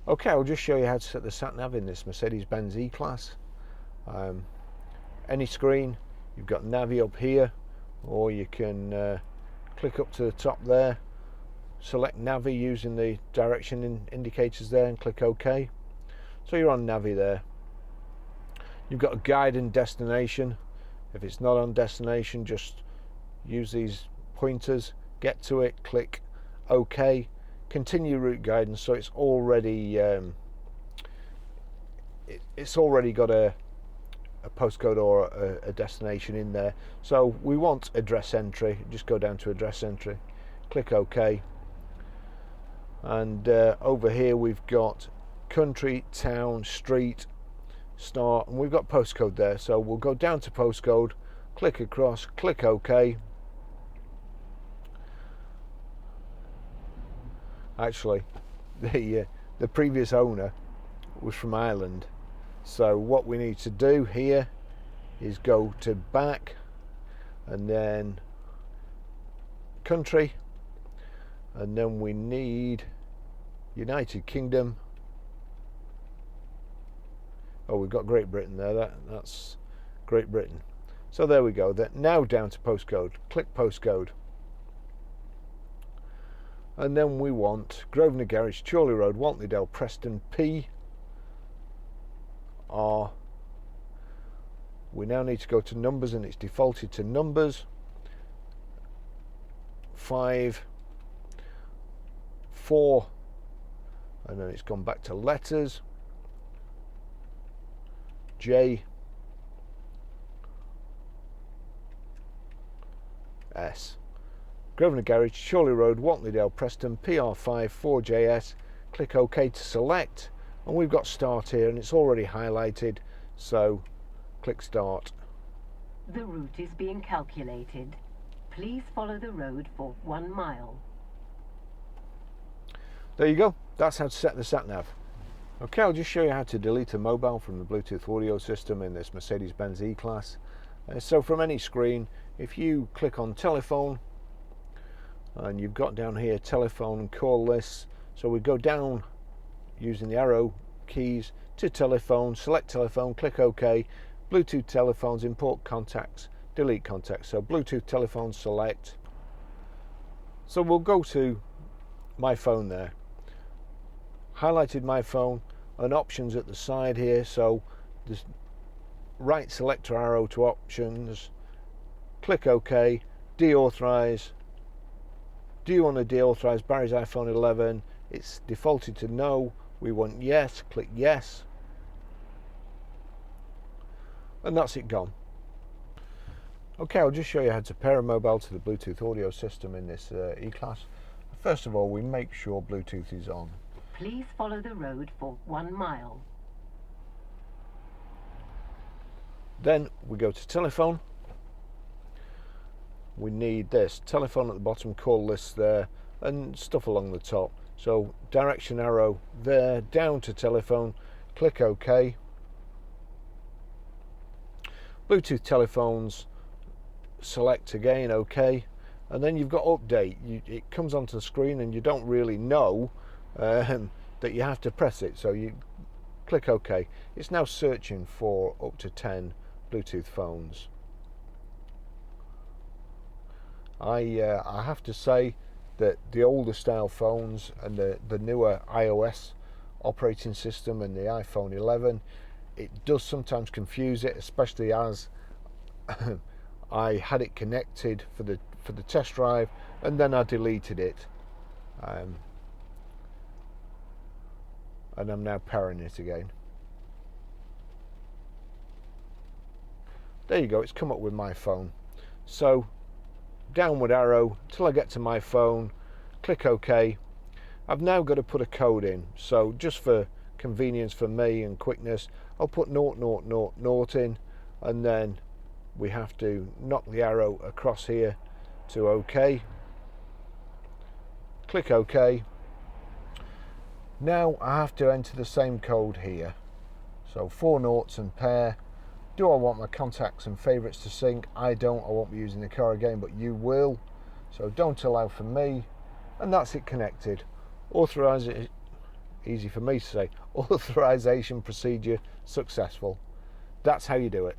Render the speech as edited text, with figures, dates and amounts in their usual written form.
Okay, I'll just show you how to set the sat-nav in this Mercedes-Benz E-Class. Any screen, you've got Navi up here, or you can click up to the top there, select Navi using the direction indicators there and click OK. So you're on Navi there. You've got a guide and destination. If it's not on destination, just use these pointers, get to it, click OK. Continue route guidance, so it's already got a postcode or a destination in there. So we want address entry, just go down to address entry, click OK, and over here we've got country, town, street, start, and we've got postcode there. So we'll go down to postcode, click across, click OK. Actually, the previous owner was from Ireland, so what we need to do here is go to back and then country, and then we need United Kingdom. Oh, we've got Great Britain there. That's Great Britain. So there we go. Now down to postcode. Click postcode. And then we want Grosvenor Garage, Chorley Road, Wantleydale, Preston, P R. We now need to go to numbers, and it's defaulted to numbers. 5 4, and then it's gone back to letters. J S. Grosvenor Garage, Chorley Road, Wantleydale, Preston, PR5 4JS. Click OK to select, and we've got start here, and it's already highlighted, so click start. The route is being calculated. Please follow the road for 1 mile. There you go. That's how to set the sat-nav. Okay, I'll just show you how to delete a mobile from the Bluetooth audio system in this Mercedes-Benz E-Class. So from any screen, if you click on telephone, and you've got down here telephone call lists, so we go down using the arrow keys to telephone, select telephone, click OK, Bluetooth telephones, import contacts, delete contacts. So Bluetooth telephone, select. So we'll go to my phone there, highlighted my phone, and options at the side here. So this right selector arrow to options, click OK, deauthorize. Do you want to deauthorize Barry's iPhone 11? It's defaulted to no. We want yes. Click yes. And that's it gone. Okay, I'll just show you how to pair a mobile to the Bluetooth audio system in this E-Class. First of all, we make sure Bluetooth is on. Please follow the road for 1 mile. Then we go to telephone. We need this telephone at the bottom, call list there, and stuff along the top. So direction arrow there, down to telephone, click OK. Bluetooth telephones, select again, OK, and then you've got update. It comes onto the screen and you don't really know that you have to press it, so you click OK. It's now searching for up to 10 Bluetooth phones. I have to say that the older style phones and the newer iOS operating system and the iPhone 11, it does sometimes confuse it, especially as I had it connected for the test drive and then I deleted it, and I'm now pairing it again. There you go, it's come up with my phone. So downward arrow till I get to my phone, click OK. I've now got to put a code in, so just for convenience for me and quickness, I'll put 0000 in, and then we have to knock the arrow across here to OK. Click OK. Now I have to enter the same code here, so 4 noughts and pair. Do I want my contacts and favourites to sync? I don't. I won't be using the car again, but you will. So don't allow for me. and that's it connected. Authorization, easy for me to say, authorization procedure successful. That's how you do it.